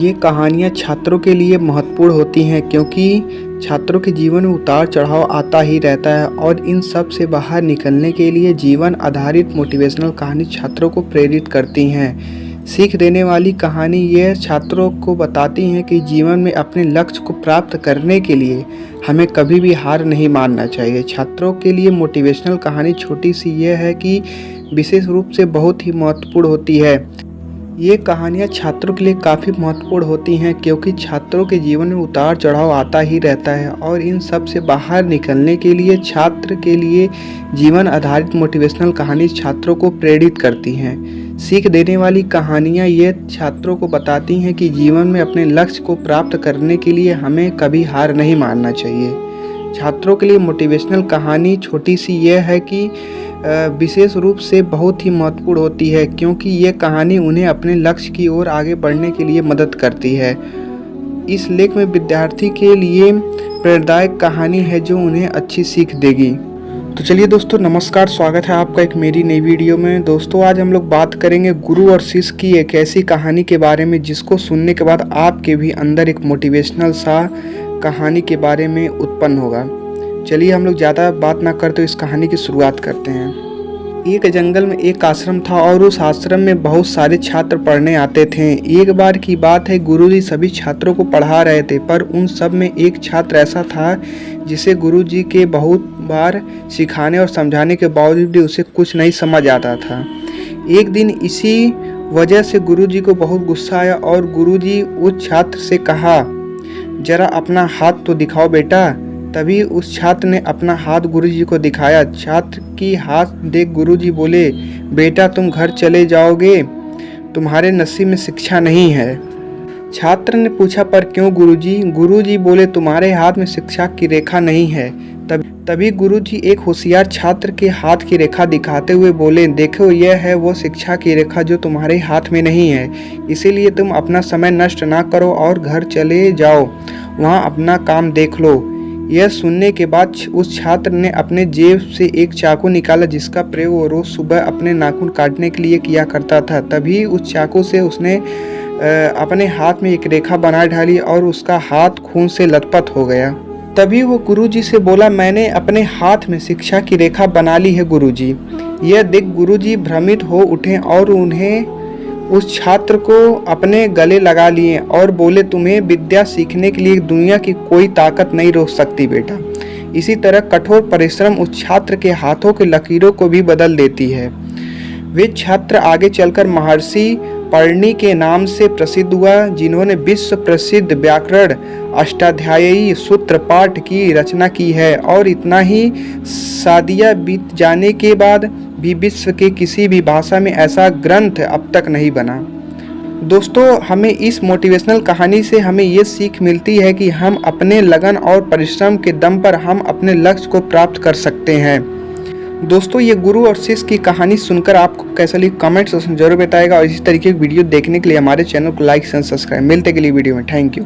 ये कहानियाँ छात्रों के लिए महत्वपूर्ण होती हैं क्योंकि छात्रों के जीवन में उतार चढ़ाव आता ही रहता है और इन सब से बाहर निकलने के लिए जीवन आधारित मोटिवेशनल कहानी छात्रों को प्रेरित करती हैं। सीख देने वाली कहानी ये छात्रों को बताती हैं कि जीवन में अपने लक्ष्य को प्राप्त करने के लिए हमें कभी भी हार नहीं मानना चाहिए। छात्रों के लिए मोटिवेशनल कहानी छोटी सी ये है कि विशेष रूप से बहुत ही महत्वपूर्ण होती है। ये कहानियाँ छात्रों के लिए काफ़ी महत्वपूर्ण होती हैं क्योंकि छात्रों के जीवन में उतार चढ़ाव आता ही रहता है और इन सब से बाहर निकलने के लिए छात्र के लिए जीवन आधारित मोटिवेशनल कहानी छात्रों को प्रेरित करती हैं। सीख देने वाली कहानियाँ ये छात्रों को बताती हैं कि जीवन में अपने लक्ष्य को प्राप्त करने के लिए हमें कभी हार नहीं मानना चाहिए। छात्रों के लिए मोटिवेशनल कहानी छोटी सी यह है कि विशेष रूप से बहुत ही महत्वपूर्ण होती है क्योंकि ये कहानी उन्हें अपने लक्ष्य की ओर आगे बढ़ने के लिए मदद करती है। इस लेख में विद्यार्थी के लिए प्रेरणादायक कहानी है जो उन्हें अच्छी सीख देगी। तो चलिए दोस्तों, नमस्कार, स्वागत है आपका एक मेरी नई वीडियो में। दोस्तों, आज हम लोग बात करेंगे गुरु और शिष्य की एक ऐसी कहानी के बारे में जिसको सुनने के बाद आपके भी अंदर एक मोटिवेशनल सा कहानी के बारे में उत्पन्न होगा। चलिए हम लोग ज़्यादा बात ना करते इस कहानी की शुरुआत करते हैं। एक जंगल में एक आश्रम था और उस आश्रम में बहुत सारे छात्र पढ़ने आते थे। एक बार की बात है, गुरुजी सभी छात्रों को पढ़ा रहे थे, पर उन सब में एक छात्र ऐसा था जिसे गुरुजी के बहुत बार सिखाने और समझाने के बावजूद भी उसे कुछ नहीं समझ आता था। एक दिन इसी वजह से गुरुजी को बहुत गुस्सा आया और गुरुजी उस छात्र से कहा, जरा अपना हाथ तो दिखाओ बेटा। तभी उस छात्र ने अपना हाथ गुरुजी को दिखाया। छात्र की हाथ देख गुरुजी बोले, बेटा तुम घर चले जाओगे, तुम्हारे नसीब में शिक्षा नहीं है। छात्र ने पूछा, पर क्यों गुरुजी? गुरुजी बोले, तुम्हारे हाथ में शिक्षा की रेखा नहीं है। तभी गुरुजी एक होशियार छात्र के हाथ की रेखा दिखाते हुए बोले, देखो यह है वो शिक्षा की रेखा जो तुम्हारे हाथ में नहीं है, इसीलिए तुम अपना समय नष्ट ना करो और घर चले जाओ, वहाँ अपना काम देख लो। यह सुनने के बाद उस छात्र ने अपने जेब से एक चाकू निकाला जिसका प्रयोग वो रोज सुबह अपने नाखून काटने के लिए किया करता था। तभी उस चाकू से उसने अपने हाथ में एक रेखा बना डाली और उसका हाथ खून से लथपथ हो गया। तभी वो गुरुजी से बोला, मैंने अपने हाथ में शिक्षा की रेखा बना ली है गुरुजी। यह देख गुरुजी भ्रमित हो उठे और उन्हें उस छात्र को अपने गले लगा लिए और बोले, तुम्हें विद्या सीखने के लिए दुनिया की कोई ताकत नहीं रोक सकती बेटा। इसी तरह कठोर परिश्रम उस छात्र के हाथों के लकीरों को भी बदल देती है। वे छात्र आगे चलकर महर्षि पर्णी के नाम से प्रसिद्ध हुआ, जिन्होंने विश्व प्रसिद्ध व्याकरण अष्टाध्यायी सूत्र पाठ की रचना की है। और इतना ही, सदियां बीत जाने के बाद भी विश्व के किसी भी भाषा में ऐसा ग्रंथ अब तक नहीं बना। दोस्तों, हमें इस मोटिवेशनल कहानी से हमें ये सीख मिलती है कि हम अपने लगन और परिश्रम के दम पर हम अपने लक्ष्य को प्राप्त कर सकते हैं। दोस्तों, ये गुरु और शिष्य की कहानी सुनकर आपको कैसा लगी कमेंट सेक्शन जरूर बताएगा और इसी तरीके की वीडियो देखने के लिए हमारे चैनल को लाइक एंड सब्सक्राइब। मिलते के लिए वीडियो में। Thank you.